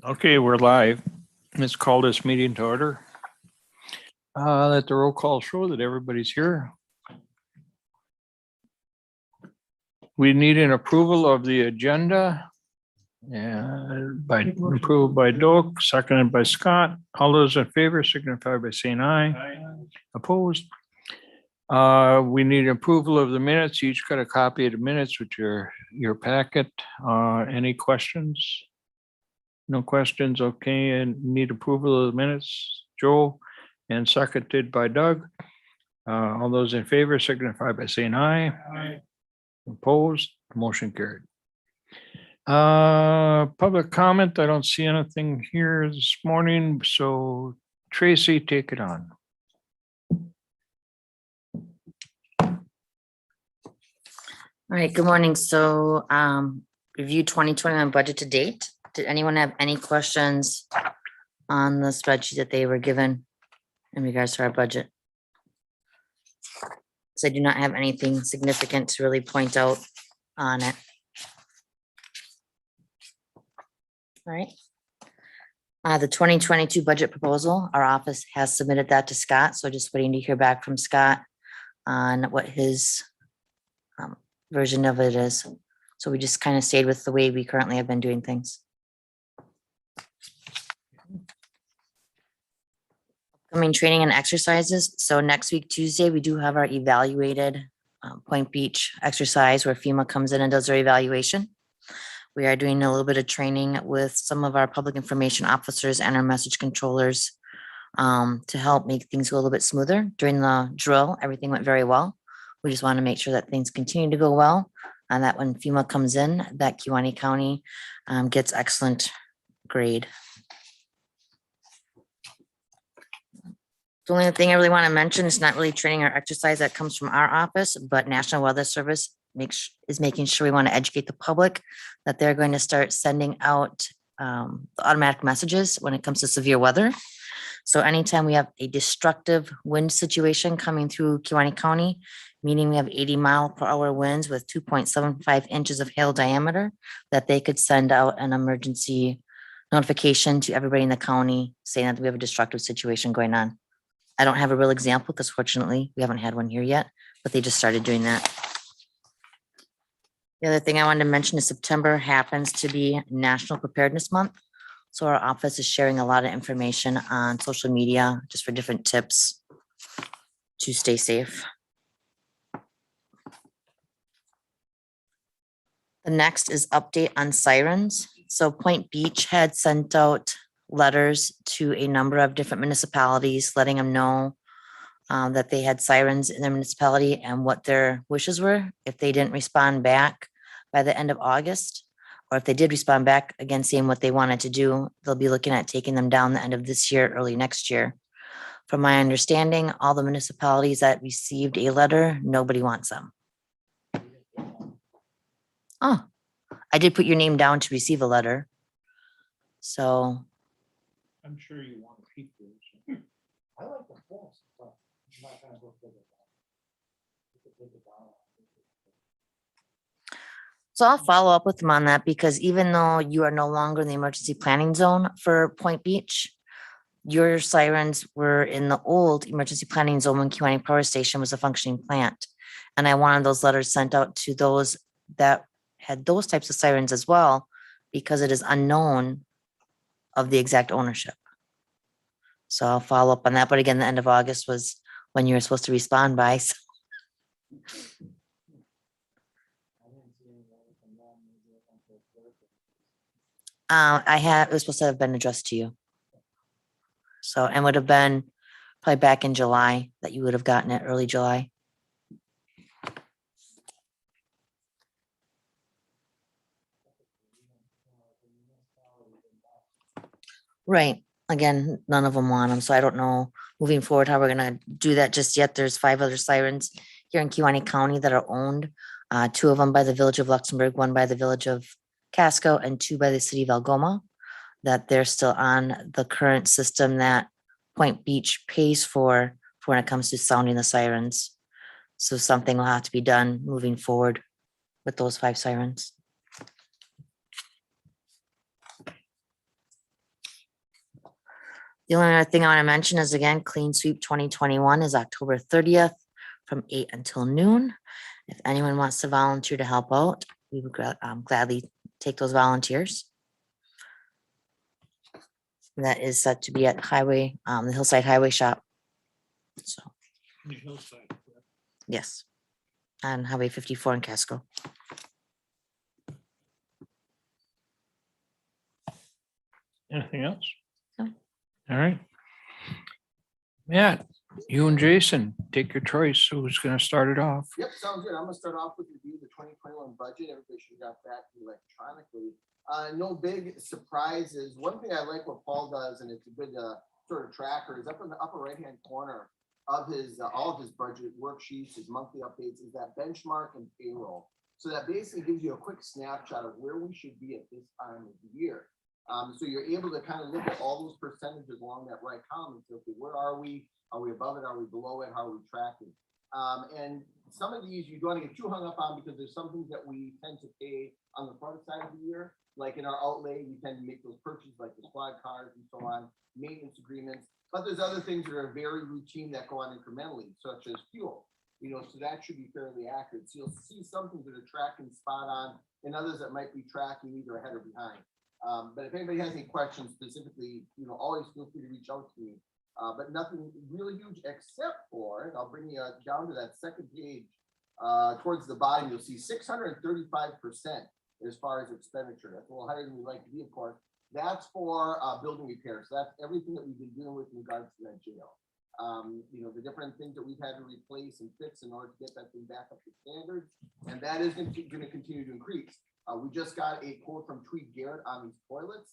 Okay, we're live. Let's call this meeting to order. Let the roll call show that everybody's here. We need an approval of the agenda. Approved by Doak, seconded by Scott. All those in favor signify by saying aye. Opposed? We need approval of the minutes. You each got a copy of the minutes with your packet. Any questions? No questions, okay, and need approval of the minutes, Joe, and seconded by Doug. All those in favor signify by saying aye. Aye. Opposed, motion carried. Public comment, I don't see anything here this morning, so Tracy, take it on. All right, good morning. So review 2021 budget to date. Did anyone have any questions on the spreadsheet that they were given in regards to our budget? So I do not have anything significant to really point out on it. All right. The 2022 budget proposal, our office has submitted that to Scott. So just waiting to hear back from Scott on what his version of it is. So we just kind of stayed with the way we currently have been doing things. Upcoming training and exercises. So next week, Tuesday, we do have our evaluated Point Beach exercise where FEMA comes in and does their evaluation. We are doing a little bit of training with some of our public information officers and our message controllers to help make things go a little bit smoother. During the drill, everything went very well. We just want to make sure that things continue to go well and that when FEMA comes in, that Kewaunee County gets excellent grade. The only thing I really want to mention is not really training or exercise that comes from our office, but National Weather Service is making sure we want to educate the public that they're going to start sending out the automatic messages when it comes to severe weather. So anytime we have a destructive wind situation coming through Kewaunee County, meaning we have 80-mile-per-hour winds with 2.75 inches of hail diameter, that they could send out an emergency notification to everybody in the county saying that we have a destructive situation going on. I don't have a real example because fortunately we haven't had one here yet, but they just started doing that. The other thing I wanted to mention is September happens to be National Preparedness Month. So our office is sharing a lot of information on social media just for different tips to stay safe. The next is update on Sirens. So Point Beach had sent out letters to a number of different municipalities, letting them know that they had sirens in their municipality and what their wishes were. If they didn't respond back by the end of August, or if they did respond back again, saying what they wanted to do, they'll be looking at taking them down the end of this year, early next year. From my understanding, all the municipalities that received a letter, nobody wants them. Oh, I did put your name down to receive a letter. So I'm sure you want to keep those. I like the post, but I'm not gonna go figure it out. So I'll follow up with them on that because even though you are no longer in the emergency planning zone for Point Beach, your sirens were in the old emergency planning zone when Kewaunee Power Station was a functioning plant. And I wanted those letters sent out to those that had those types of sirens as well, because it is unknown of the exact ownership. So I'll follow up on that. But again, the end of August was when you were supposed to respond by. So. It was supposed to have been addressed to you. So, and would have been probably back in July that you would have gotten it, early July. Right. Again, none of them want them. So I don't know moving forward how we're going to do that just yet. There's 5 other sirens here in Kewaunee County that are owned. 2 of them by the village of Luxembourg, 1 by the village of Casco, and 2 by the city of Algoma, that they're still on the current system that Point Beach pays for when it comes to sounding the sirens. So something will have to be done moving forward with those 5 sirens. The only other thing I want to mention is again, Clean Sweep 2021 is October 30th from 8 until noon. If anyone wants to volunteer to help out, we would gladly take those volunteers. That is set to be at the Hillside Highway Shop. So, yes, on Highway 54 in Casco. Anything else? No. All right. Matt, you and Jason, take your choice. Who's gonna start it off? Yep, sounds good. I'm gonna start off with review the 2021 budget. Everybody should have got that electronically. No big surprises. One thing I like what Paul does, and it's a good sort of tracker, is up in the upper right-hand corner of his all of his budget worksheets, his monthly updates, is that benchmark and payroll. So that basically gives you a quick snapshot of where we should be at this time of the year. So you're able to kind of look at all those percentages along that right column and say, okay, where are we? Are we above it? Are we below it? How are we tracking? And some of these you don't want to get too hung up on because there's some things that we tend to pay on the front side of the year. Like in our outlay, we tend to make those purchases like the squad cars and so on, maintenance agreements. But there's other things that are very routine that go on incrementally, such as fuel. So that should be fairly accurate. So you'll see some things that are tracking spot on and others that might be tracking either ahead or behind. But if anybody has any questions specifically, always feel free to reach out to me. But nothing really huge except for, and I'll bring you down to that second page. Towards the bottom, you'll see 635% as far as expenditure. That's a little higher than we'd like to be, of course. That's for building repairs. So that's everything that we've been dealing with in regards to that jail. The different things that we've had to replace and fix in order to get that thing back up to standards. And that is going to continue to increase. We just got a quote from Tweed Garrett on these toilets.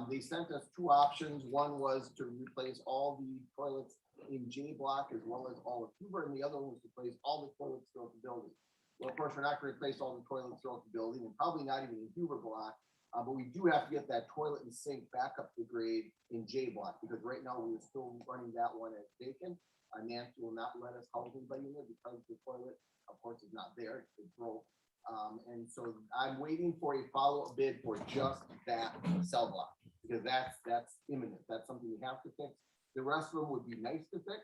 They sent us two options. One was to replace all the toilets in J block as well as all of Huber, and the other one was to replace all the toilets throughout the building. Well, of course, we're not going to replace all the toilets throughout the building, and probably not even in Huber block. But we do have to get that toilet and sink back up to grade in J block, because right now we're still running that one as vacant. Nancy will not let us house anybody in there because the toilet, of course, is not there. It broke. And so I'm waiting for a follow-up bid for just that cell block, because that's imminent. That's something we have to fix. The rest of them would be nice to fix.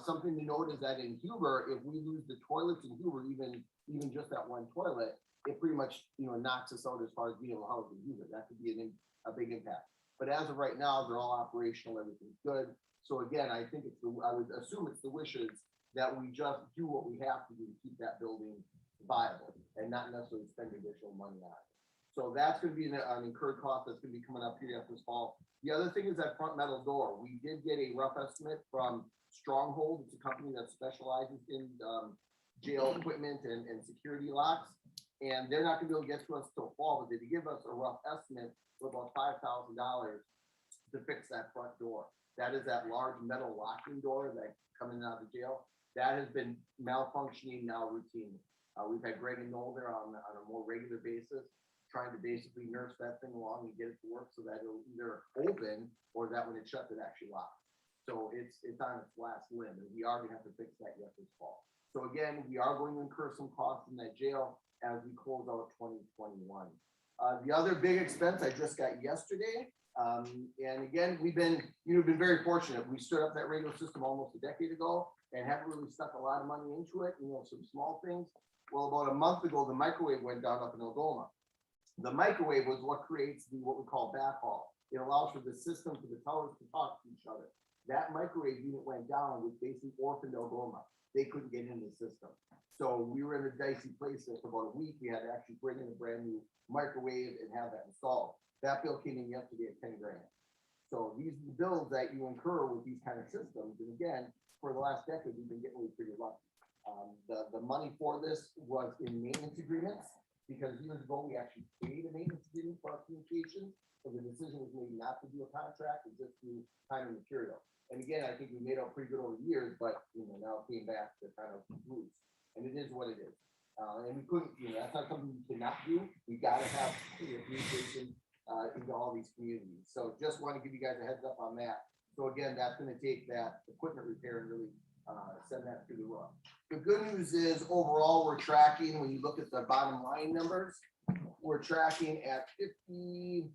Something to note is that in Huber, if we lose the toilets in Huber, even just that one toilet, it pretty much knocks us out as far as being able to house in Huber. That could be a big impact. But as of right now, they're all operational. Everything's good. So again, I think I would assume it's the wishes that we just do what we have to do to keep that building viable and not necessarily spend additional money on it. So that's going to be an incurred cost that's going to be coming up here after this fall. The other thing is that front metal door. We did get a rough estimate from Stronghold. It's a company that specializes in jail equipment and security locks. And they're not going to be able to get to us till fall, but they did give us a rough estimate for about $5,000 to fix that front door. That is that large metal locking door that coming out of the jail. That has been malfunctioning now routinely. We've had Greg and Noel there on a more regular basis, trying to basically nurse that thing along and get it to work so that it'll either open or that when it shuts, it actually locks. So it's on its last limb, and we are going to have to fix that yet this fall. So again, we are going to incur some costs in that jail as we close out 2021. The other big expense I just got yesterday, and again, we've been very fortunate. We stood up that radio system almost a decade ago and haven't really stuck a lot of money into it. Some small things. Well, about a month ago, the microwave went down up in Algoma. The microwave was what creates what we call backhaul. It allows for the system for the towers to talk to each other. That microwave unit went down, which basically orphaned Algoma. They couldn't get into the system. So we were in a dicey place there for about a week. We had to actually bring in a brand new microwave and have that installed. That bill came in yesterday at 10 grand. So these are the bills that you incur with these kind of systems. And again, for the last decade, we've been getting pretty lucky. The money for this was in maintenance agreements, because years ago we actually paid a maintenance agreement for our communications. So the decision was made not to do a contract and just do time and material. And again, I think we made out pretty good over the years, but now it came back to kind of lose. And it is what it is. And we couldn't, that's not something we cannot do. We got to have communication into all these communities. So just want to give you guys a heads up on that. So again, that's going to take that equipment repair and really send that through the roof. The good news is overall we're tracking, when you look at the bottom line numbers, we're tracking at 54%.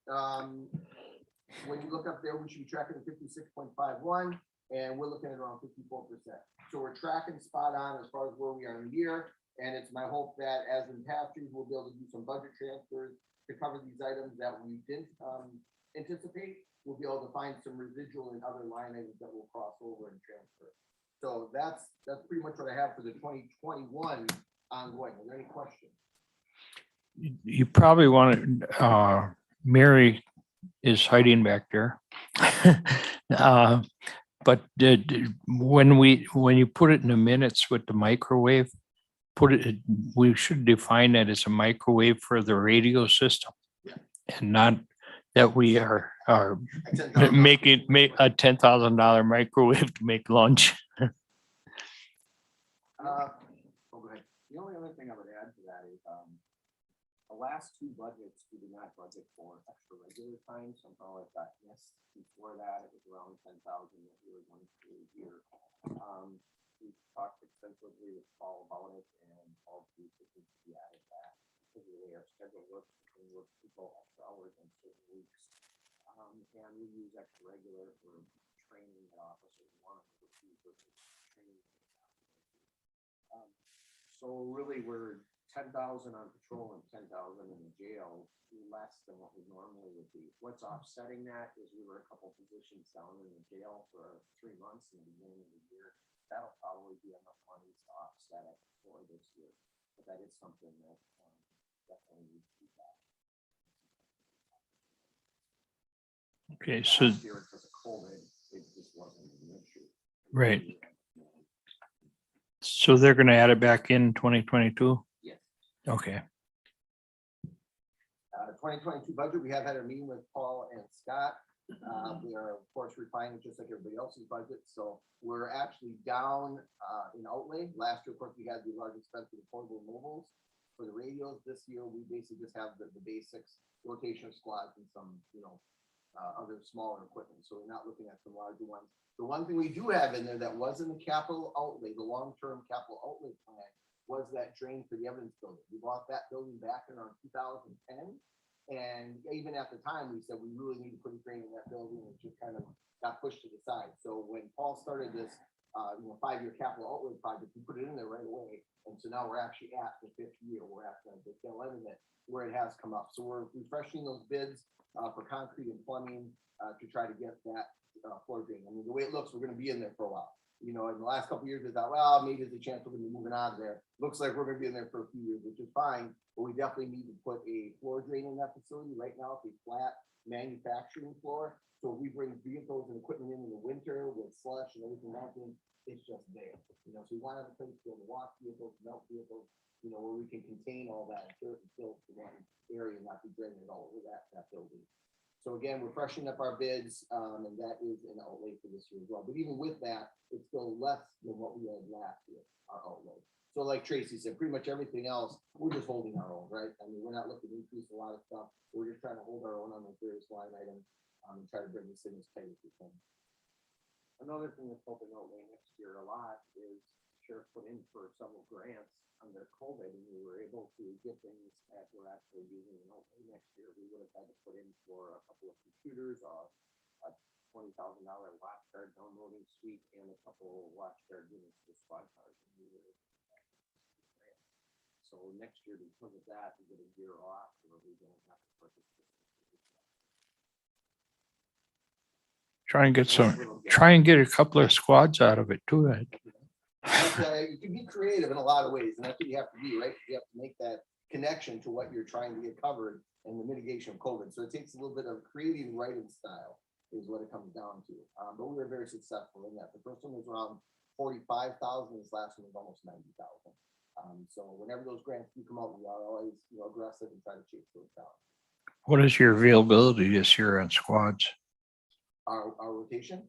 When you look up there, we should be tracking 56.51, and we're looking at around 54%. So we're tracking spot on as far as where we are in the year. And it's my hope that as in past years, we'll be able to do some budget transfers to cover these items that we didn't anticipate. We'll be able to find some residual and other line items that will cross over and transfer. So that's pretty much what I have for the 2021 ongoing. Are there any questions? You probably want to, Mary is hiding back there. But when you put it in the minutes with the microwave, we should define that as a microwave for the radio system. Yeah. And not that we are $10,000. making a $10,000 microwave to make lunch. Go ahead. The only other thing I would add to that is, the last two budgets, we did not budget for extra regular time, somehow it got missed. Before that, it was around 10,000 that we were going through a year. We talked extensively with Paul about it, and Paul thinks it needs to be added back, because the way our schedule works, we work people extra hours on certain weeks. And we use extra regular for training that officers want, which we versus training. So really, we're 10,000 on patrol and 10,000 in the jail, less than what we normally would be. What's offsetting that is we were a couple positions down in the jail for 3 months in the beginning of the year. That'll probably be enough money to offset it for this year. But that is something that definitely needs to be back. Okay, so, Last year, because of COVID, it just wasn't an issue. right. So they're going to add it back in 2022? Yes. Okay. 2022 budget, we have had a meeting with Paul and Scott. We are, of course, refining just like everybody else's budget. So we're actually down in outlay. Last year, of course, we had the large expense of the portable mobiles for the radios. This year, we basically just have the basics, rotation squads, and some, other smaller equipment. So we're not looking at some larger ones. The one thing we do have in there that was in the capital outlay, the long-term capital outlay plan, was that drain for the evidence building. We bought that building back in around 2010. And even at the time, we said we really need to put a drain in that building, and it just kind of got pushed to the side. So when Paul started this, 5-year capital outlay project, we put it in there right away. And so now we're actually at the 5th year. We're at the tail end of it where it has come up. So we're refreshing those bids for concrete and plumbing to try to get that floor drain. I mean, the way it looks, we're going to be in there for a while. In the last couple of years, we thought, well, maybe there's a chance we're going to be moving out of there. Looks like we're going to be in there for a few years, which is fine. But we definitely need to put a floor drain in that facility. Right now, it's a flat manufacturing floor. So if we bring vehicles and equipment in the winter with slush and everything happening, it's just there. So we want to have a place to be able to walk vehicles, melt vehicles, where we can contain all that dirt and silt to one area and not be draining it all over that building. So again, we're freshening up our bids, and that is an outlay for this year as well. But even with that, it's still less than what we had last year, our outlay. So like Tracy said, pretty much everything else, we're just holding our own, right? I mean, we're not looking to increase a lot of stuff. We're just trying to hold our own on the various line items and try to bring this in as tight as we can. Another thing that's helping outlay next year a lot is Sheriff put in for several grants under COVID, and we were able to get things that we're actually using in outlay next year. We would have had to put in for a couple of computers, a $20,000 watch guard downloading suite, and a couple of watch guard units for squad cars. And we were able to get that. So next year, because of that, we get a year off where we don't have to purchase this. Try and get a couple of squads out of it too. You can be creative in a lot of ways, and that's what you have to be, right? You have to make that connection to what you're trying to get covered and the mitigation of COVID. So it takes a little bit of creative writing style is what it comes down to. But we were very successful in that. The first one was around 45,000. This last one was almost 90,000. So whenever those grants do come out, we are always aggressive and try to chase those down. What is your availability this year on squads? Our rotation?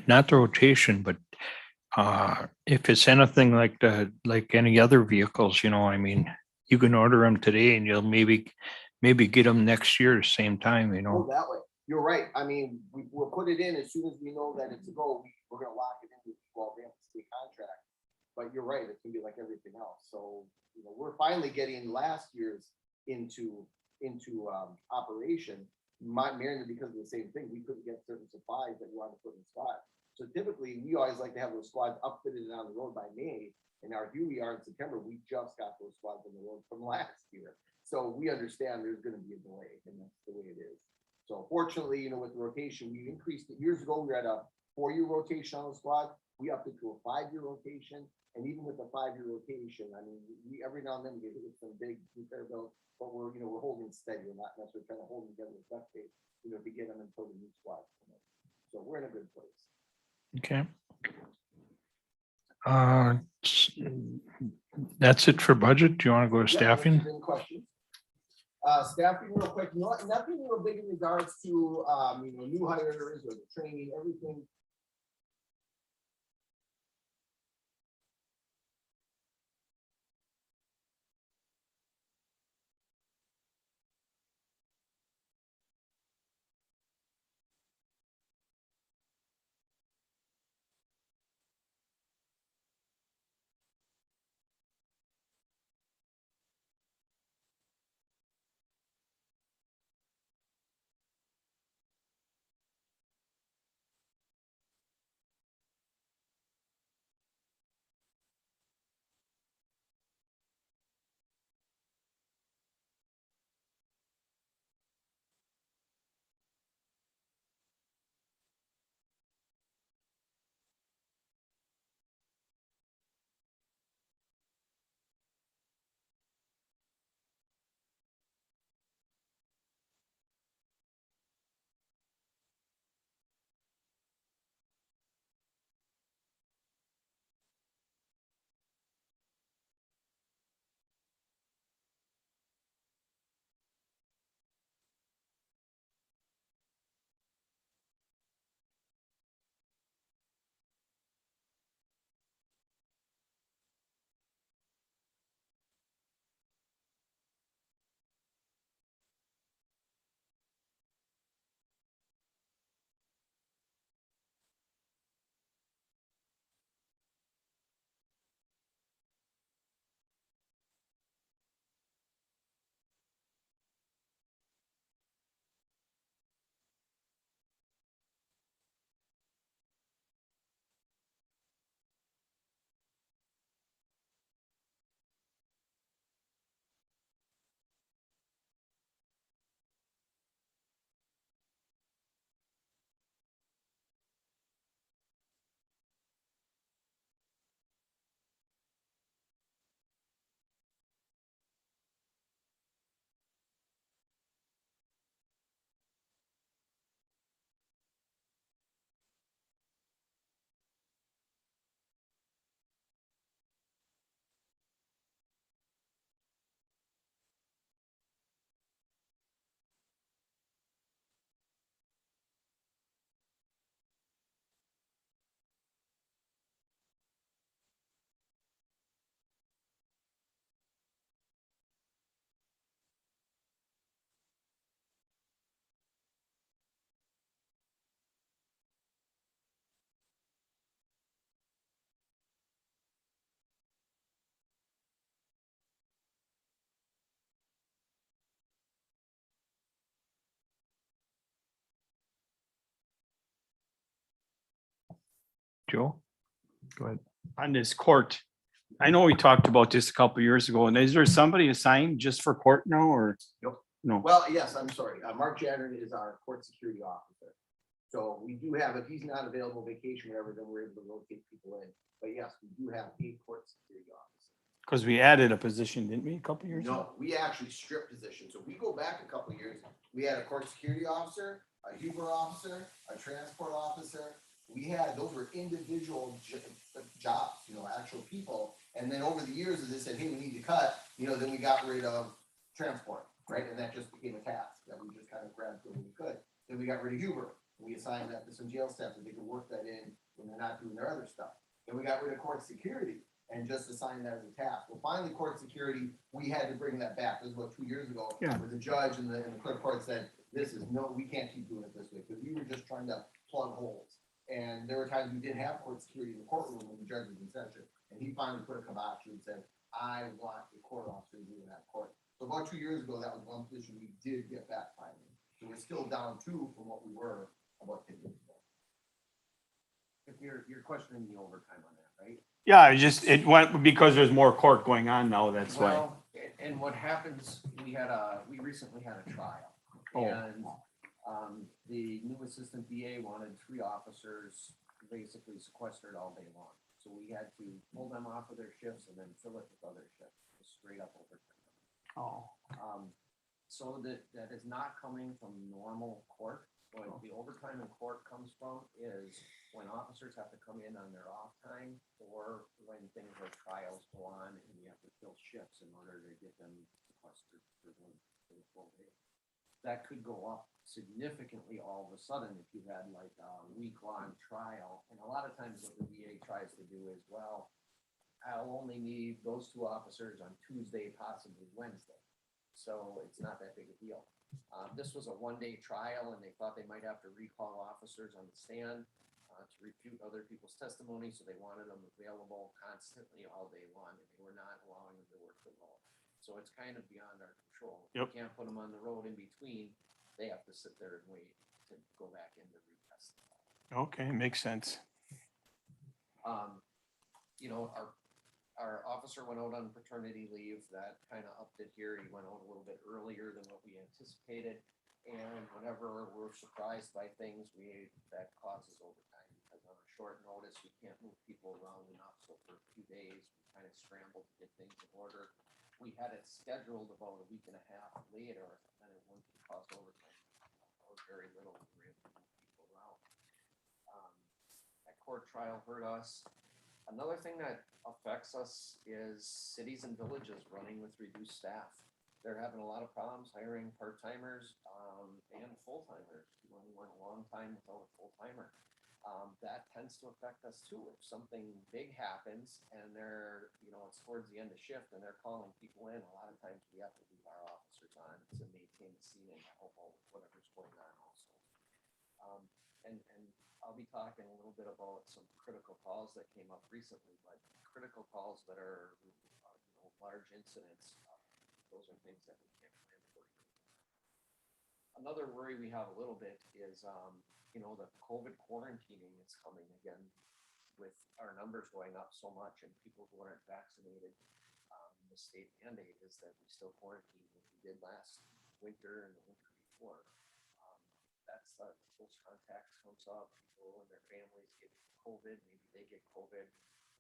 Not the rotation, but if it's anything like any other vehicles, I mean, you can order them today and you'll maybe get them next year at the same time, Oh, that way. You're right. I mean, we'll put it in as soon as we know that it's a go. We're going to lock it in with 12 state contract. But you're right. It's going to be like everything else. So, we're finally getting last year's into operation. mainly because of the same thing, we couldn't get certain supplies that we wanted to put in the squad. So typically, we always like to have those squads upfitted and on the road by May. And now here we are in September, we just got those squads on the road from last year. So we understand there's gonna be a delay, and that's the way it is. So fortunately, you know, with the rotation, we increased it. Years ago, we were at a 4-year rotation on the squad. We upped it to a 5-year rotation. And even with the 5-year rotation, I mean, we every now and then we get hit with some big repair bills, but we're holding steady. We're not necessarily trying to hold them together with duct tape, to get them until the new squad. So we're in a good place. Okay. That's it for budget. Do you want to go to Yeah, staffing? any questions? Staffing real quick, nothing real big in regards to, new hires or the training, everything. Joe? Go ahead. On this court. I know we talked about this a couple years ago, and is there somebody assigned just for court now, or? Nope. No, Well, yes, I'm sorry. Mark Jadron is our court security officer. So we do have, if he's not available vacation, whatever, then we're able to rotate people in. But yes, we do have a court security officer. because we added a position, didn't we, a couple years ago? No, we actually stripped positions. So we go back a couple of years, we had a court security officer, a Huber officer, a transport officer. We had, those were individual jobs, actual people. And then over the years, as they said, hey, we need to cut, then we got rid of transport, right? And that just became a task that we just kind of grabbed when we could. Then we got rid of Huber. We assigned that to some jail staff so they could work that in when they're not doing their other stuff. Then we got rid of court security and just assigned that as a task. Well, finally, court security, we had to bring that back. This was about 2 years ago. Yeah. Where the judge and the clerk court said, we can't keep doing it this way, because we were just trying to plug holes. And there were times we didn't have court security in the courtroom when the judge was in session. And he finally put a kibosh and said, I want the court officer to do that court. So about 2 years ago, that was one position we did get back finally. So So we're still down 2 from what we were about 10 years ago. If you're questioning the overtime on that, right? Yeah, it went because there's more court going on now, that's why. Well, and what happens, we recently had a trial. Oh. And, the new assistant DA wanted 3 officers basically sequestered all day long. So we had to pull them off of their shifts and then fill it with other shifts, just straight up overtime. Oh, So that is not coming from normal court. What the overtime in court comes from is when officers have to come in on their off time or when things like trials go on and you have to fill shifts in order to get them sequestered for the full day. That could go up significantly all of a sudden if you had like a week-long trial. And a lot of times what the VA tries to do is, well, I'll only need those 2 officers on Tuesday, possibly Wednesday. So it's not that big a deal. This was a 1-day trial and they thought they might have to recall officers on the stand to refute other people's testimony. So they wanted them available constantly all day long and they were not allowing them to work from home. So it's kind of beyond our control. Yep. You can't put them on the road in between. They have to sit there and wait to go back in to retest. okay, makes sense. You know, our officer went out on paternity leave. That kind of upped it here. He went out a little bit earlier than what we anticipated. And whenever we're surprised by things, that causes overtime because on a short notice, we can't move people around enough. So for a few days, we kind of scrambled to get things in order. We had it scheduled about a week and a half later, and it wouldn't cost overtime or very little. We were able to move people around. That court trial hurt us. Another thing that affects us is cities and villages running with reduced staff. They're having a lot of problems hiring part-timers and full-timers. We went a long time without a full-timer. That tends to affect us too. If something big happens and it's towards the end of shift and they're calling people in, a lot of times we have to leave our officers on to maintain the scene and help out with whatever's going on also. And I'll be talking a little bit about some critical calls that came up recently, but critical calls that are large incidents, those are things that we can't plan for. Another worry we have a little bit is the COVID quarantining is coming again with our numbers going up so much and people who aren't vaccinated. The state mandate is that we still quarantine like we did last winter and the winter before. That's close contacts comes up, people and their families get COVID, maybe they get COVID.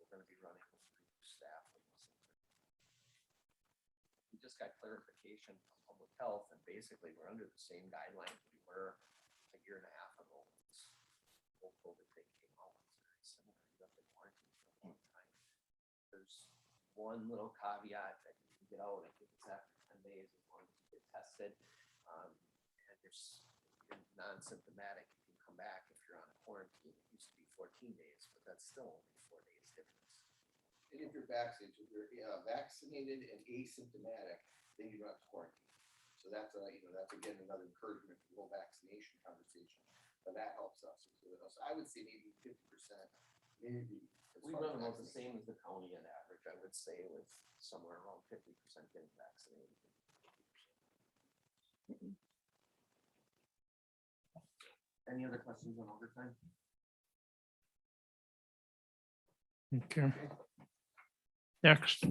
We're going to be running with reduced staff. We just got clarification from public health and basically we're under the same guidelines we were a year and a half ago. This whole COVID thing came out. It's very similar. You have to quarantine for a long time. There's one little caveat that you can get out. I think it's after 10 days as long as you get tested. And you're non-symptomatic, you can come back if you're on a quarantine. It used to be 14 days, but that's still only 4 days difference. And if you're vaccinated, if you're vaccinated and asymptomatic, then you don't have to quarantine. So that's again another encouragement for the whole vaccination conversation. But that helps us. So I would say maybe 50%, maybe. We run about the same as the county on average, I would say, with somewhere around 50% getting vaccinated. Any other questions on overtime? Okay. Next.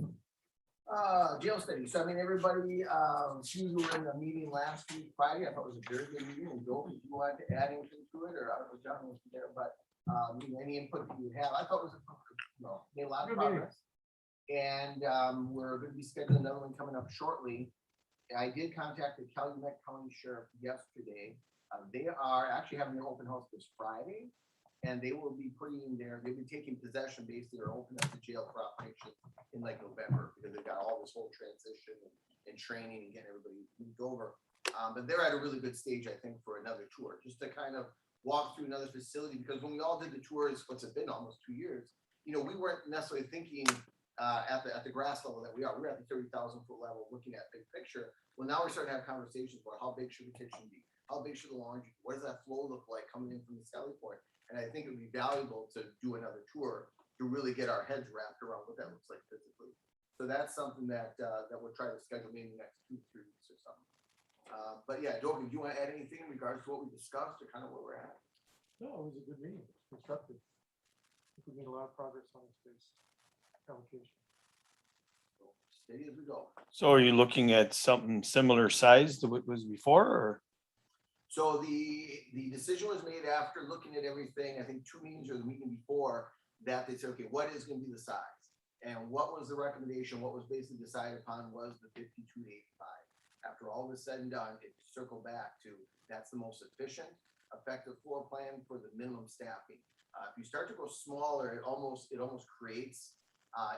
Jail study. So I mean, everybody, you were in the meeting last week, Friday. I thought it was a very good meeting. And Bill, if you wanted to add anything to it, or I don't know if John was there, but any input that you have, I thought it was made a lot of progress. And we're going to be scheduling another one coming up shortly. I did contact the Calumet County Sheriff yesterday. They are actually having their open house this Friday. And they will be they'll be taking possession basically or open up the jail for operation in like November because they've got all this whole transition and training and getting everybody moved over. But they're at a really good stage, I think, for another tour, just to kind of walk through another facility. Because when we all did the tours, what's it been, almost 2 years, we weren't necessarily thinking at the grass level that we are. We're at the 30,000 foot level looking at big picture. Well, now we're starting to have conversations about how big should the kitchen be? How big should the laundry be? What does that flow look like coming in from the Sally Point? And I think it would be valuable to do another tour to really get our heads wrapped around what that looks like physically. So that's something that we'll try to schedule maybe the next 2 to 3 weeks or something. But yeah, Doug, do you want to add anything in regards to what we discussed or kind of where we're at? No, it was a good meeting, constructive. I think we made a lot of progress on this space allocation. Steady as we go. So are you looking at something similar size to what was before or? So the decision was made after looking at everything, I think 2 meetings or the meeting before, that they said, okay, what is gonna be the size? And what was the recommendation? What was basically decided upon was the 52 to 85. After all was said and done, it circled back to, that's the most efficient, effective floor plan for the minimum staffing. If you start to go smaller, it almost creates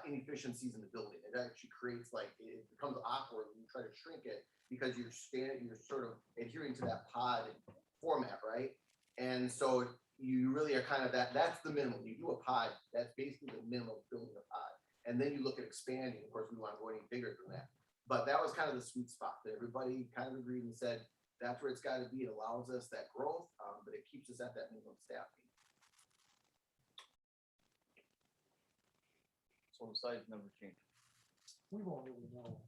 inefficiencies in the building. It actually creates it becomes awkward when you try to shrink it because you're sort of adhering to that pod format, right? And so you really are kind of that's the minimum. You do a pod, that's basically the minimum of building a pod. And then you look at expanding. Of course, we want to go any bigger than that. But that was kind of the sweet spot that everybody kind of agreed and said, that's where it's got to be. It allows us that growth, but it keeps us at that minimum staffing. So the size never changed. We won't really know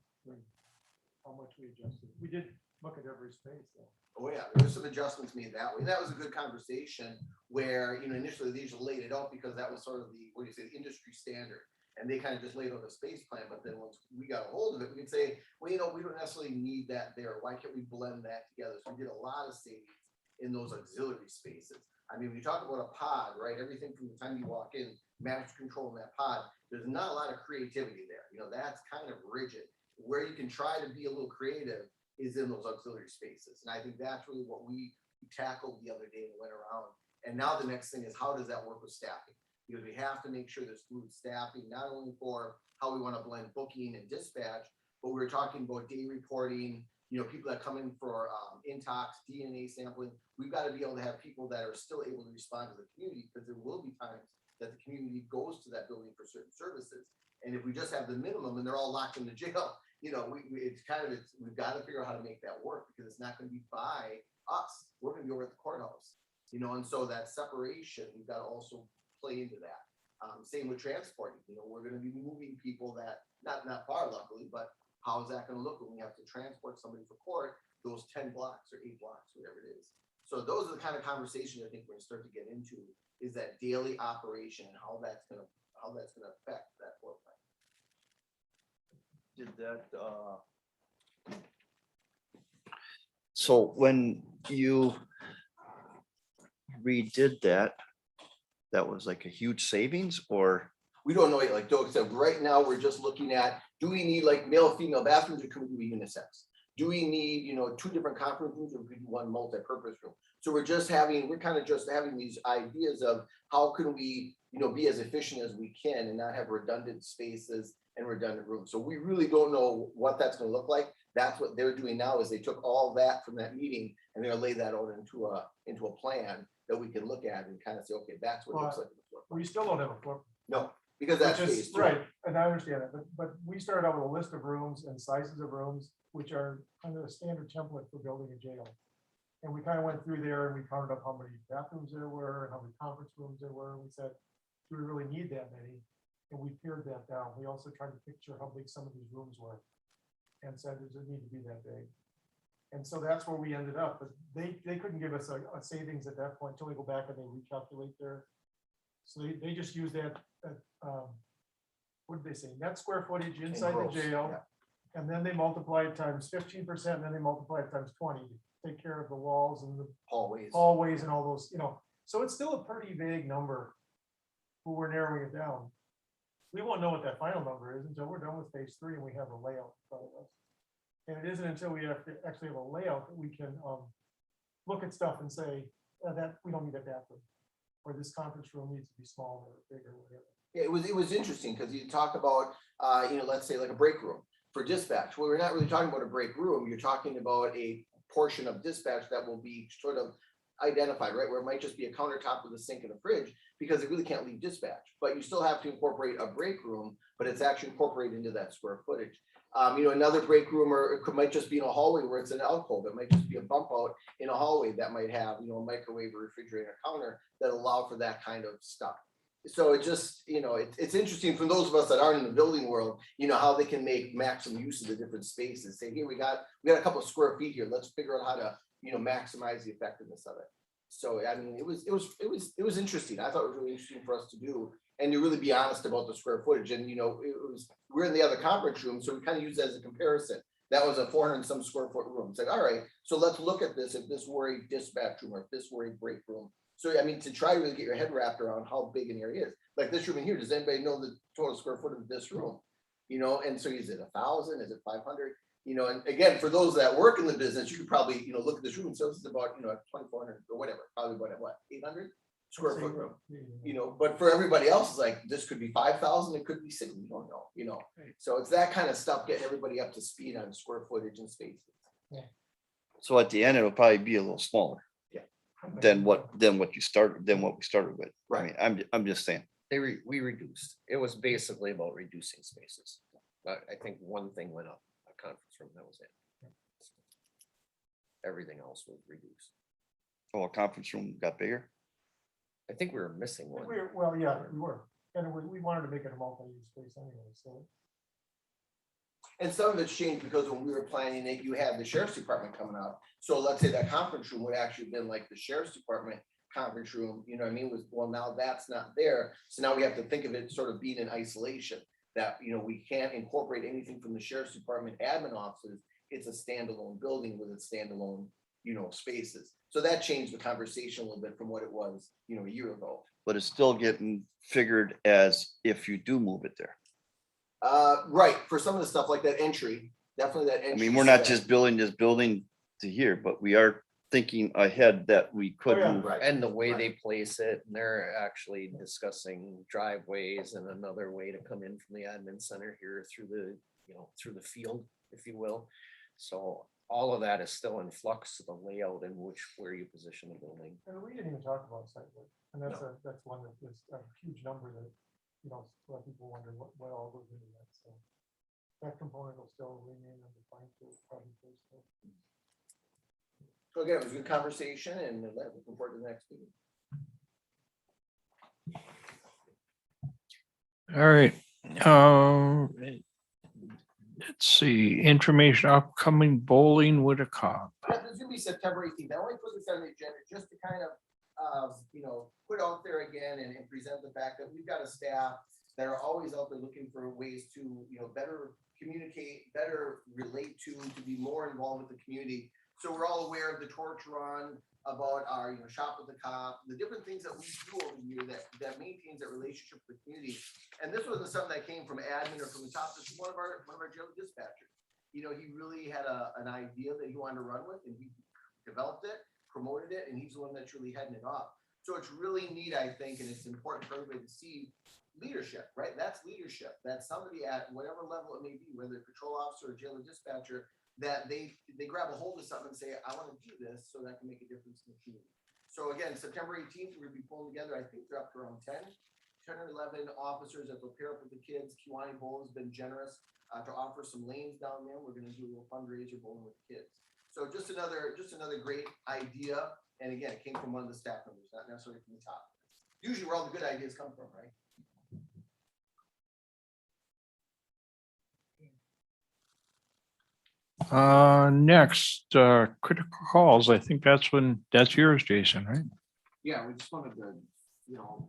how much we adjusted. We did look at every space though. Oh yeah, there's some adjustments made that way. That was a good conversation where, initially they just laid it out because that was sort of the industry standard. And they kind of just laid out a space plan, but then once we got a hold of it, we could say, well, we don't necessarily need that there. Why can't we blend that together? So we did a lot of savings in those auxiliary spaces. I mean, when you talk about a pod, right? Everything from the time you walk in, manage control in that pod, there's not a lot of creativity there. That's kind of rigid. Where you can try to be a little creative is in those auxiliary spaces. And I think that's really what we tackled the other day and went around. And now the next thing is, how does that work with staffing? Because we have to make sure there's fluid staffing, not only for how we want to blend booking and dispatch, but we were talking about day reporting, people that come in for intox, DNA sampling. We've got to be able to have people that are still able to respond to the community, because there will be times that the community goes to that building for certain services. And if we just have the minimum and they're all locked in the jail, we've got to figure out how to make that work, because it's not going to be by us. We're going to be over at the courthouse, and so that separation, we've got to also play into that. Same with transporting. We're going to be moving people that not far, luckily, but how is that going to look when we have to transport somebody for court, those 10 blocks or 8 blocks, whatever it is. So those are the kind of conversations I think we're going to start to get into, is that daily operation and how that's going to affect that floor plan. Did that, so when you redid that, that was like a huge savings, or? We don't know yet. Like Doug said, right now we're just looking at, do we need like male, female bathrooms, or can we do unisex? Do we need, 2 different conference rooms, or we do one multi-purpose room? So we're kind of just having these ideas of how can we, be as efficient as we can and not have redundant spaces and redundant rooms. So we really don't know what that's going to look like. That's what they're doing now, is they took all that from that meeting and they're gonna lay that out into a plan that we can look at and kind of say, okay, that's what it looks like. We still don't have a floor. No, because that's Which is phase 2. right, and I understand that, but we started out with a list of rooms and sizes of rooms, which are kind of a standard template for building a jail. And we kind of went through there and we counted up how many bathrooms there were and how many conference rooms there were. And we said, do we really need that many? And we pared that down. We also tried to picture how big some of these rooms were and said, does it need to be that big? And so that's where we ended up, but they couldn't give us a savings at that point until we go back and they recalculate their. So they just use that, what did they say, net square footage inside the gross, jail. yeah. And then they multiply it times 15%, and then they multiply it times 20 to take care of the walls and the hallways and all those, so it's still a pretty vague number. But we're narrowing it down. We won't know what that final number is until we're done with phase 3 and we have a layout in front of us. And it isn't until we have to actually have a layout that we can look at stuff and say that we don't need a bathroom, or this conference room needs to be smaller or bigger, whatever. Yeah, it was interesting because you talk about, let's say like a break room for dispatch. Well, we're not really talking about a break room. You're talking about a portion of dispatch that will be sort of identified, right? Where it might just be a countertop with a sink and a fridge, because it really can't leave dispatch, but you still have to incorporate a break room, but it's actually incorporated into that square footage. Another break room, or might just be in a hallway where it's an alcove. It might just be a bump out in a hallway that might have, a microwave or refrigerator counter that allow for that kind of stuff. So it just, it's interesting for those of us that aren't in the building world, how they can make maximum use of the different spaces. Say, here, we got a couple of square feet here. Let's figure out how to, maximize the effectiveness of it. So, I mean, it was interesting. I thought it was really interesting for us to do and to really be honest about the square footage. And, we're in the other conference room, so we kind of use it as a comparison. That was a 400 and some square foot room. It's like, all right, so let's look at this. If this were a dispatch room or if this were a break room. So, I mean, to try to really get your head wrapped around how big an area is. Like this room in here, does anybody know the total square foot of this room? And so is it 1,000? Is it 500? And again, for those that work in the business, you could probably, look at this room. So this is about, 2,400 or whatever, probably about what, 800 square foot room. But for everybody else, it's like, this could be 5,000, it could be 6, we don't know, So it's that kind of stuff, getting everybody up to speed on square footage and spaces. So at the end, it'll probably be a little smaller than what we started with. I mean, I'm just saying. We reduced. It was basically about reducing spaces. But I think one thing went up, a conference room, that was it. Everything else was reduced. Oh, a conference room got bigger. I think we were missing one. Well, yeah, we were, and we wanted to make it a multi-use space anyway, so. And some of it's changed because when we were planning it, you had the sheriff's department coming up. So let's say that conference room would actually have been like the sheriff's department conference room, you know what I mean? Well, now that's not there. So now we have to think of it sort of being in isolation, that, we can't incorporate anything from the sheriff's department admin offices. It's a standalone building with its standalone, spaces. So that changed the conversation a little bit from what it was, a year ago. But it's still getting figured as if you do move it there. Right, for some of the stuff like that entry, definitely that entry. I mean, we're not just building this building to here, but we are thinking ahead that we could Oh, yeah. move. Right. And the way they place it, and they're actually discussing driveways and another way to come in from the admin center here through through the field, if you will. So all of that is still in flux, the layout and where you position the building. And we didn't even talk about site work, and that's one that is a huge number that, a lot of people wonder what all goes into that, so. That component will still remain undefined to probably first. So again, it was a good conversation and looking forward to the next meeting. All right. Let's see, information upcoming bowling with a cop. Yeah, this is gonna be September 18th. I only put this on the agenda just to kind of, put out there again and present the fact that we've got a staff that are always out there looking for ways to, better communicate, better relate to be more involved with the community. So we're all aware of the torch run, about our, shop with the cop, the different things that we do over here that maintains that relationship with the community. And this wasn't something that came from admin or from the top. This is one of our jail dispatchers. He really had an idea that he wanted to run with, and he developed it, promoted it, and he's the one that's really heading it off. So it's really neat, I think, and it's important for everybody to see leadership, right? That's leadership. That's somebody at whatever level it may be, whether patrol officer or jailer dispatcher, that they grab a hold of something and say, I want to do this so that can make a difference in the community. So again, September 18th, we're gonna be pulling together, I think they're up to around 10 or 11 officers that will pair up with the kids. Kewaunee Bowl has been generous to offer some lanes down there. We're gonna do a little fundraiser bowling with the kids. So just another great idea. And again, it came from one of the staff members, not necessarily from the top. Usually where all the good ideas come from, right? Next, critical calls. I think that's yours, Jason, right? Yeah, we just wanted to,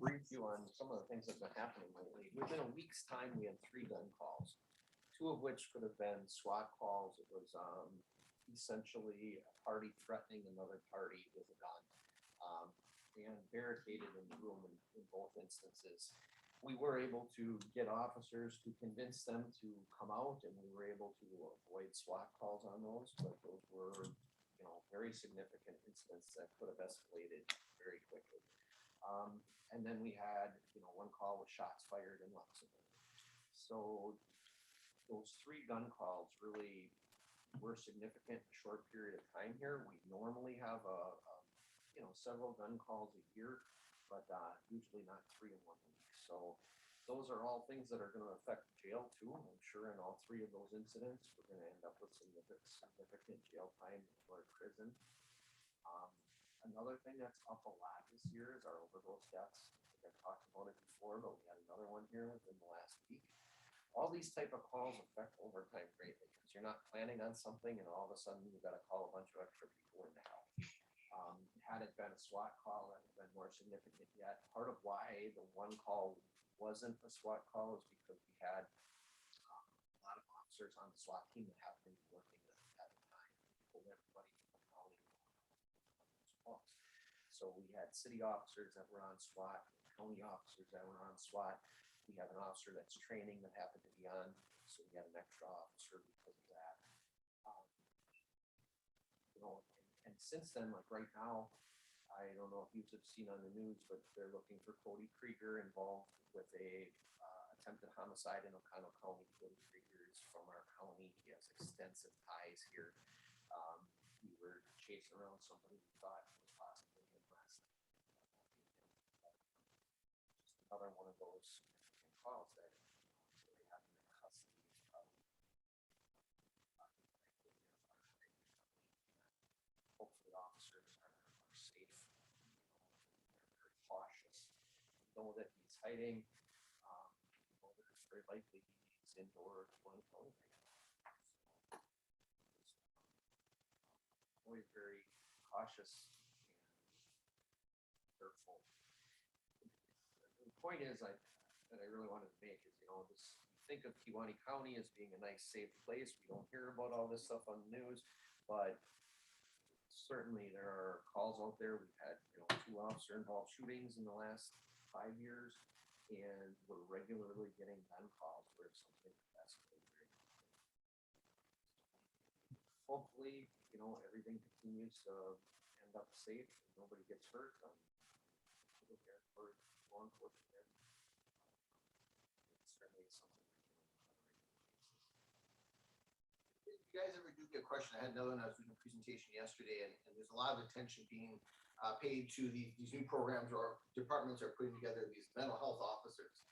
brief you on some of the things that have been happening lately. Within a week's time, we had 3 gun calls, 2 of which could have been SWAT calls. It was essentially a party threatening another party with a gun, and barricaded in the room in both instances. We were able to get officers to convince them to come out, and we were able to avoid SWAT calls on those, but those were, very significant incidents that could have escalated very quickly. And then we had, 1 call with shots fired in Luxembourg. So those 3 gun calls really were significant in a short period of time here. We normally have several gun calls a year, but usually not 3 in 1 week. So those are all things that are going to affect jail too. I'm sure in all 3 of those incidents, we're going to end up with significant jail time or prison. Another thing that's up a lot this year is our overdose deaths. think I talked about it before, but we had another one here within the last week. All these type of calls affect overtime greatly, because you're not planning on something and all of a sudden you gotta call a bunch of extra people in to help. Had it been a SWAT call, that would have been more significant yet. Part of why the one call wasn't a SWAT call is because we had a lot of officers on the SWAT team that happened to be working at the time. Pulled everybody from the county on those calls. So we had city officers that were on SWAT, county officers that were on SWAT. We have an officer that's training that happened to be on, so we had an extra officer because of that. You know, and since then, like right now, I don't know if you have seen on the news, but they're looking for Cody Krieger involved with a attempted homicide in O'Connell County. Cody Krieger is from our county. He has extensive ties here. We were chasing around somebody we thought was possibly arrested. Just another one of those significant calls that they have in their custody is probably hopefully officers are safe. They're very cautious. Know that he's hiding. Know that it's very likely he's indoor Kewaunee County right now. Always very cautious and careful. The point is, that I really wanted to make is, you know, this, you think of Kewaunee County as being a nice, safe place. We don't hear about all this stuff on the news, but certainly there are calls out there. We've had, you know, 2 officer-involved shootings in the last 5 years, and we're regularly getting gun calls where something escalated very quickly. Hopefully, you know, everything continues to end up safe and nobody gets hurt. We're there for law enforcement. It's certainly something we can do on a regular basis. If you guys ever do get a question, I had another one. I was doing a presentation yesterday, and there's a lot of attention being paid to these new programs or departments are putting together these mental health officers.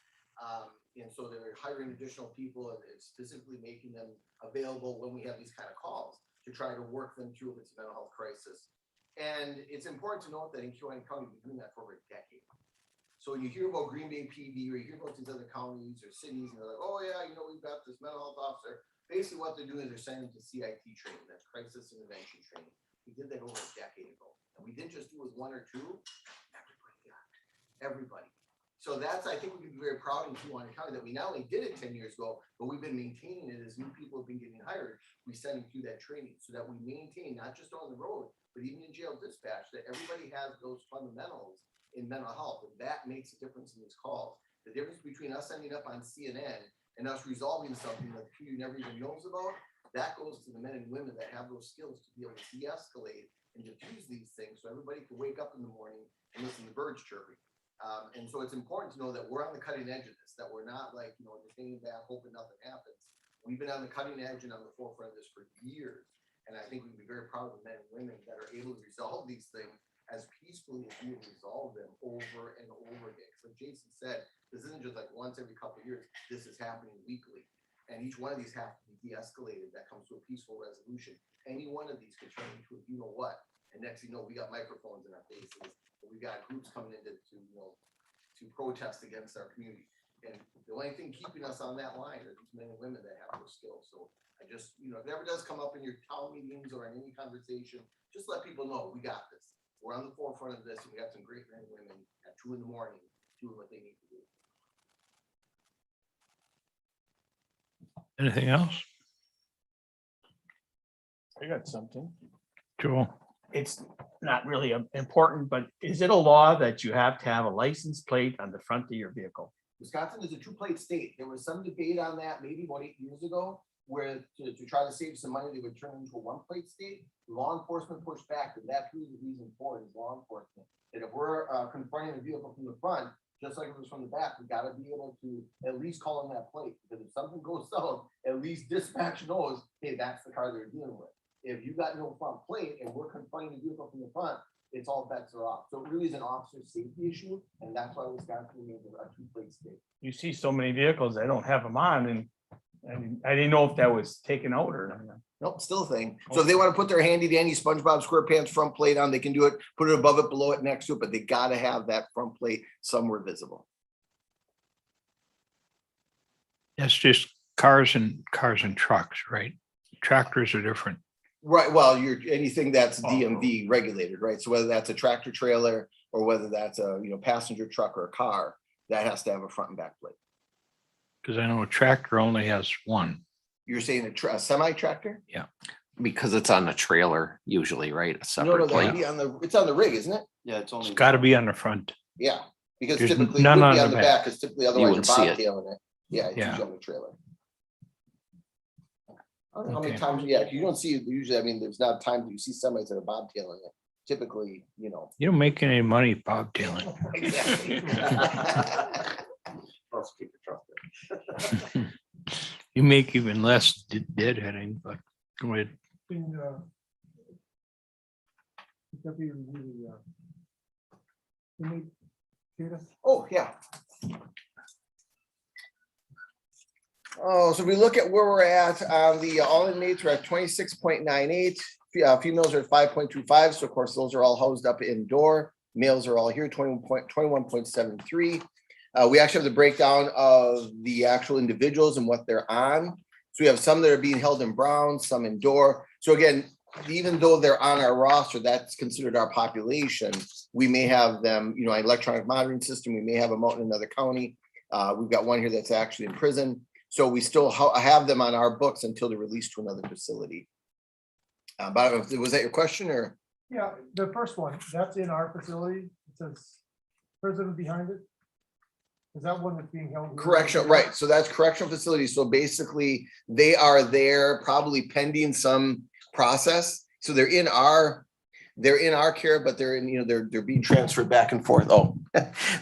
And so they're hiring additional people and specifically making them available when we have these kind of calls to try to work them through if it's a mental health crisis. And it's important to note that in Kewaunee County, we've been doing that for over a decade. So when you hear about Green Bay PD or you hear about these other counties or cities, and they're like, oh yeah, you know, we've got this mental health officer. Basically what they're doing is they're sending them to CIT training, that's crisis intervention training. We did that over a decade ago. And we didn't just do it with 1 or 2, everybody got it. Everybody. So that's, I think we can be very proud in Kewaunee County that we not only did it 10 years ago, but we've been maintaining it as new people have been getting hired. We send them through that training so that we maintain, not just on the road, but even in jail dispatch, that everybody has those fundamentals in mental health. And that makes a difference in these calls. The difference between us ending up on CNN and us resolving something that the community never even knows about, that goes to the men and women that have those skills to be able to de-escalate and diffuse these things so everybody can wake up in the morning and listen to birds chirping. And so it's important to know that we're on the cutting edge of this, that we're not like, you know, just hanging back, hoping nothing happens. We've been on the cutting edge and on the forefront of this for years. And I think we can be very proud of the men and women that are able to resolve these things as peacefully as we have resolved them over and over again. Because like Jason said, this isn't just like once every couple of years, this is happening weekly. And each one of these have to be de-escalated. That comes to a peaceful resolution. Any one of these could turn into a you know what. And next thing you know, we got microphones in our faces. And we got groups coming in to protest against our community. And the only thing keeping us on that line are these men and women that have those skills. So I just, you know, if it ever does come up in your town meetings or in any conversation, just let people know we got this. We're on the forefront of this, and we have some great men and women at 2 in the morning doing what they need to do. Anything else? I got something. Joel? It's not really important, but is it a law that you have to have a license plate on the front of your vehicle? Wisconsin is a 2-plate state. There was some debate on that maybe about 8 years ago, where to try to save some money, they would turn into a 1-plate state. Law enforcement pushed back, and that's really the reason for it is law enforcement. That if we're confronting a vehicle from the front, just like it was from the back, we got to be able to at least call on that plate. Because if something goes south, at least dispatch knows, hey, that's the car they're dealing with. If you got no front plate and we're confronting the vehicle from the front, it's all bets are off. So it really is an officer safety issue, and that's why Wisconsin remains a 2-plate state. You see so many vehicles, they don't have them on, and I didn't know if that was taken out or. Nope, still a thing. So if they want to put their handy dandy SpongeBob SquarePants front plate on, they can do it, put it above it, below it, next to it, but they gotta have that front plate somewhere visible. That's just cars and trucks, right? Tractors are different. Right, well, you're, anything that's DMV regulated, right? So whether that's a tractor trailer or whether that's a, passenger truck or a car, that has to have a front and back plate. Because I know a tractor only has one. You're saying a semi tractor? Because it's on the trailer usually, right? A No, separate that would plate. be it's on the rig, isn't it? Yeah, it's only. It's got to be on the front. Yeah, because There's typically it none would be on on the the back. back, because typically otherwise you're wouldn't see it. bobtailing it. Yeah, it's Yeah. usually on the trailer. I don't know how many Okay. times, you don't see, usually, I mean, there's not times you see semis that are bobtailing it. Typically, You don't make any money bobtailing. Exactly. Let's keep the truck there. You make even less deadheading, but go ahead. In, Deputy Review, data. Oh, yeah. Oh, so we look at where we're at on the all inmates, we're at 26.98. Females are at 5.25. So of course, those are all housed up indoor. Males are all here, 21.73. We actually have the breakdown of the actual individuals and what they're on. So we have some that are being held in Brown, some indoor. So again, even though they're on our roster, that's considered our population. We may have them, an electronic monitoring system. We may have them out in another county. We've got one here that's actually in prison. So we still have them on our books until they're released to another facility. But I don't know, was that your question or? Yeah, the first one, that's in our facility. It says prison behind it. Is that one that's being held? Correctional, right. So that's correctional facilities. So basically they are there probably pending some process. So they're in our care, but they're in, they're being transferred back and forth. Oh,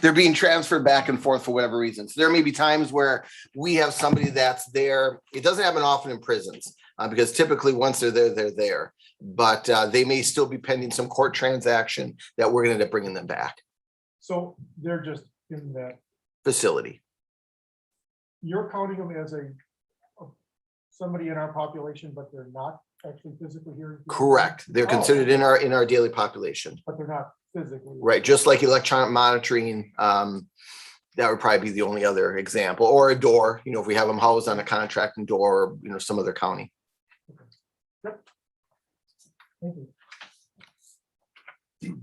they're being transferred back and forth for whatever reason. So there may be times where we have somebody that's there. It doesn't happen often in prisons because typically once they're there, they're there. But they may still be pending some court transaction that we're going to end up bringing them back. So they're just in that, Facility. you're counting them as somebody in our population, but they're not actually physically here. Correct. They're considered in our daily population. But they're not physically. Right, just like electronic monitoring, that would probably be the only other example, or a door, if we have them housed on a contracting door, or, some other county. Thank you.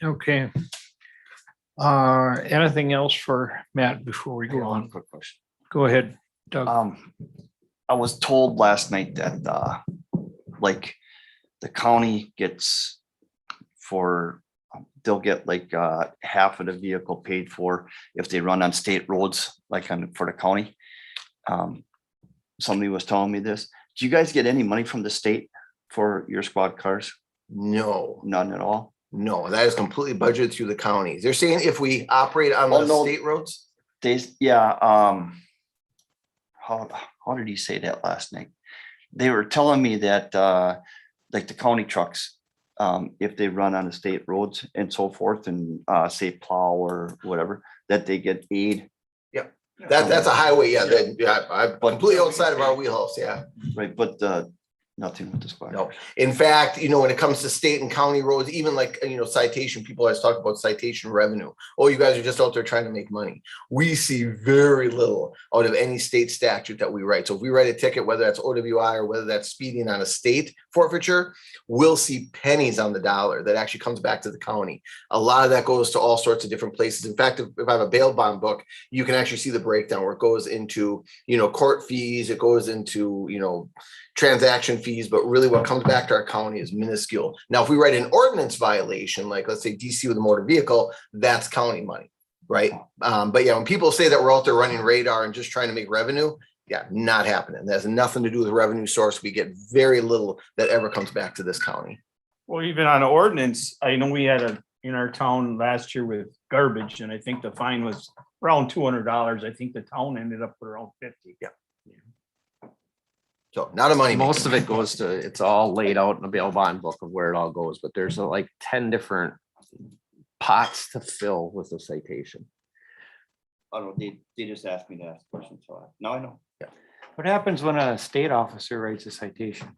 Okay. Anything else for Matt before we go One on? quick question. Go ahead, Doug. I was told last night that, like, the county gets they'll get like, half of the vehicle paid for if they run on state roads, like for the county. Somebody was telling me this. Do you guys get any money from the state for your squad cars? No, None at all? no, that is completely budgeted through the counties. They're saying if we operate on Oh, the no. state roads. How did he say that last night? They were telling me that, like the county trucks, if they run on the state roads and so forth and, say plow or whatever, that they get aid. That's a highway, I'm completely outside of our wheelhouse, yeah. Right, but, nothing with the squad. No, in fact, when it comes to state and county roads, even like, citation, people always talk about citation revenue. Oh, you guys are just out there trying to make money. We see very little out of any state statute that we write. So if we write a ticket, whether that's OWI or whether that's speeding on a state forfeiture, we'll see pennies on the dollar that actually comes back to the county. A lot of that goes to all sorts of different places. In fact, if I have a bail bond book, you can actually see the breakdown where it goes into, court fees, it goes into, transaction fees, but really what comes back to our county is minuscule. Now, if we write an ordinance violation, like let's say DC with a motor vehicle, that's county money, right? But yeah, when people say that we're out there running radar and just trying to make revenue, not happening. That has nothing to do with revenue source. We get very little that ever comes back to this county. Well, even on ordinance, I know we had in our town last year with garbage, and I think the fine was around $200. I think the town ended up with around 50. Yeah. So not a money. Most of it goes to, it's all laid out in a bail bond book of where it all goes, but there's like 10 different pots to fill with a citation. I don't know, they just asked me to ask questions, so now I know. What happens when a state officer writes a citation?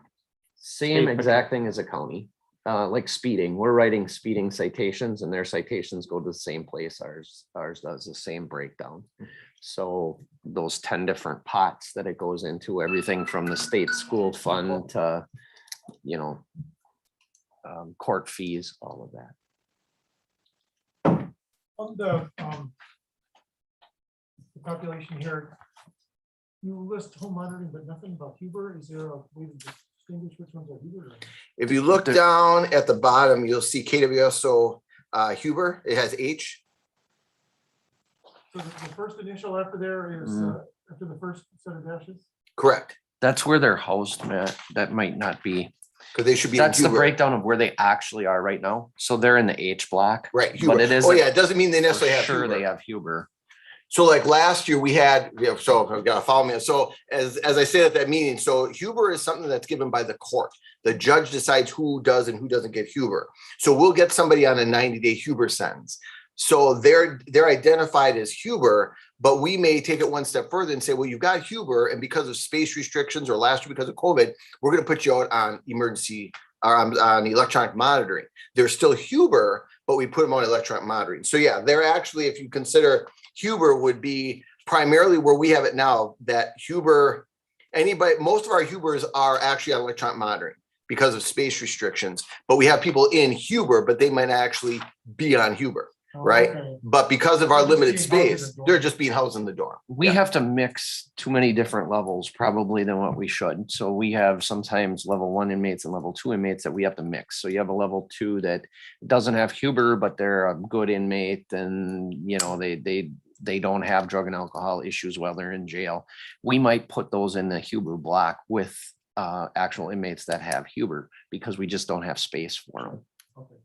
Same State exact thing as a county, like speeding. We're writing speeding citations and their citations go to the same place. Ours does the same breakdown. So those 10 different pots that it goes into, everything from the state school fund to, you know, court fees, all of that. On the population here, you list home monitoring, but nothing about Huber. Is there a way to distinguish which ones are Huber? If you look down at the bottom, you'll see KWSO Huber. It has H. So the first initial after there is, after the first set of dashes? Correct. That's where they're housed, Matt. That might not be. Because they should be in That's the Huber. breakdown of where they actually are right now. So they're in the H block. Right. Huber. But it Oh, isn't yeah. It doesn't mean they for necessarily have sure Huber. they have Huber. So like last year we had, so you gotta follow me. So as I said at that meeting, so Huber is something that's given by the court. The judge decides who does and who doesn't get Huber. So we'll get somebody on a 90-day Huber sentence. So they're identified as Huber, but we may take it one step further and say, well, you've got Huber, and because of space restrictions or last year because of COVID, we're going to put you out on emergency or on electronic monitoring. They're still Huber, but we put them on electronic monitoring. So yeah, they're actually, if you consider Huber would be primarily where we have it now, that Huber, most of our Hubers are actually on electronic monitoring because of space restrictions, but we have people in Huber, but they might actually be on Huber. Right. Okay. But because of our They're just limited being housed in the space, dorm. they're just being housed in the dorm. We have to mix too many different levels probably than what we should. So we have sometimes level 1 inmates and level 2 inmates that we have to mix. So you have a level 2 that doesn't have Huber, but they're a good inmate and you know, they don't have drug and alcohol issues while they're in jail. We might put those in the Huber block with actual inmates that have Huber because we just don't have space for them. Okay.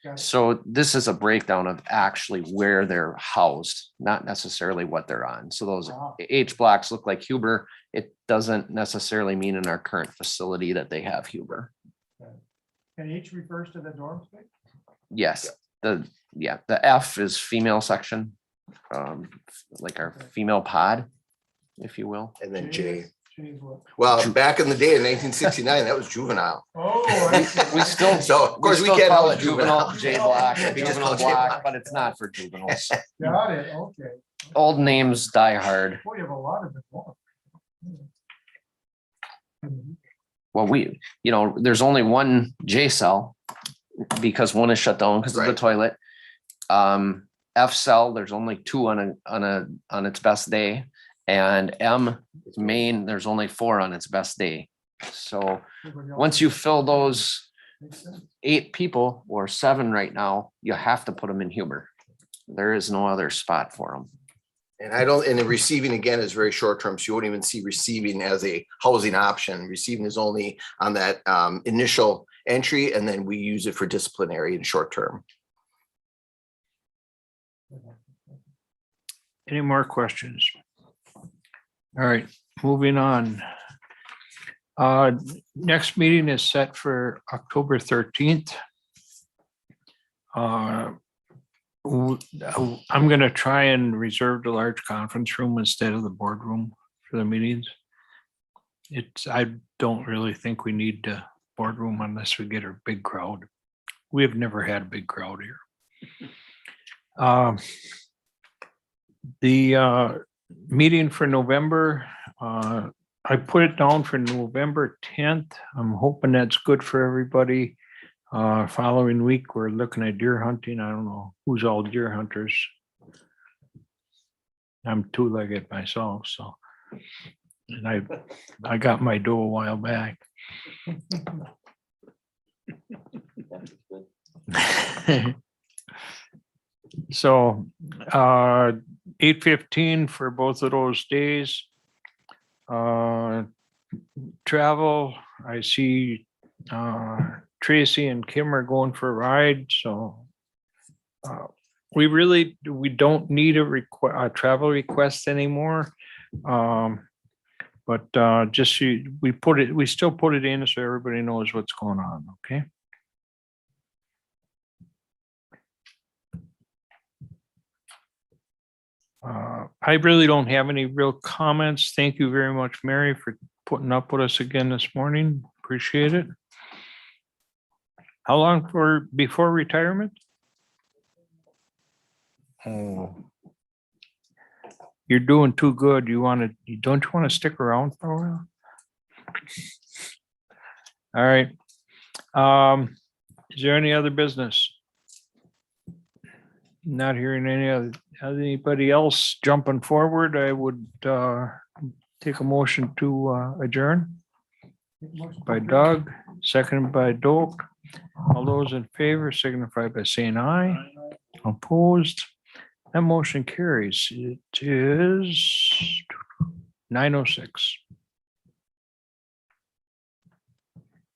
Got it. So this is a breakdown of actually where they're housed, not necessarily what they're on. So those H blocks look like Huber. It doesn't necessarily mean in our current facility that they have Huber. And H refers to the dorm space? Yes, the F is female section, like our female pod, if you will. And then J. J is what? Well, back in the day in 1969, that was juvenile. Oh, I see. We still, So of course we still can't call house it juvenile juvenile. J block, We just juvenile call it J block, block. but it's not for juveniles. Got it, okay. Old names die hard. Boy, you have a lot of them. Well, there's only one J cell because one is shut down because of the Right. toilet. F cell, there's only 2 on its best day. And M main, there's only 4 on its best day. So once you fill those Makes sense. 8 people or 7 right now, you have to put them in Huber. There is no other spot for them. And the receiving again is very short term. So you won't even see receiving as a housing option. Receiving is only on that initial entry, and then we use it for disciplinary and short term. Any more questions? All right, moving on. Next meeting is set for October 13th. I'm going to try and reserve the large conference room instead of the boardroom for the meetings. I don't really think we need the boardroom unless we get a big crowd. We have never had a big crowd here. The meeting for November, I put it down for November 10th. I'm hoping that's good for everybody. Following week, we're looking at deer hunting. I don't know who's all deer hunters. I'm two-legged myself, so. And I got my doe a while back. So 8:15 for both of those days. Travel, I see Tracy and Kim are going for a ride, so we don't need a travel request anymore. But just we still put it in so everybody knows what's going on, okay? I really don't have any real comments. Thank you very much, Mary, for putting up with us again this morning. Appreciate it. How long before retirement? Oh. You're doing too good. Don't you want to stick around for a while? All right. Is there any other business? Not hearing anybody else jumping forward, I would take a motion to adjourn by Doug, seconded by Doak. All those in favor signify by saying aye. Opposed? That motion carries. It is 9:06.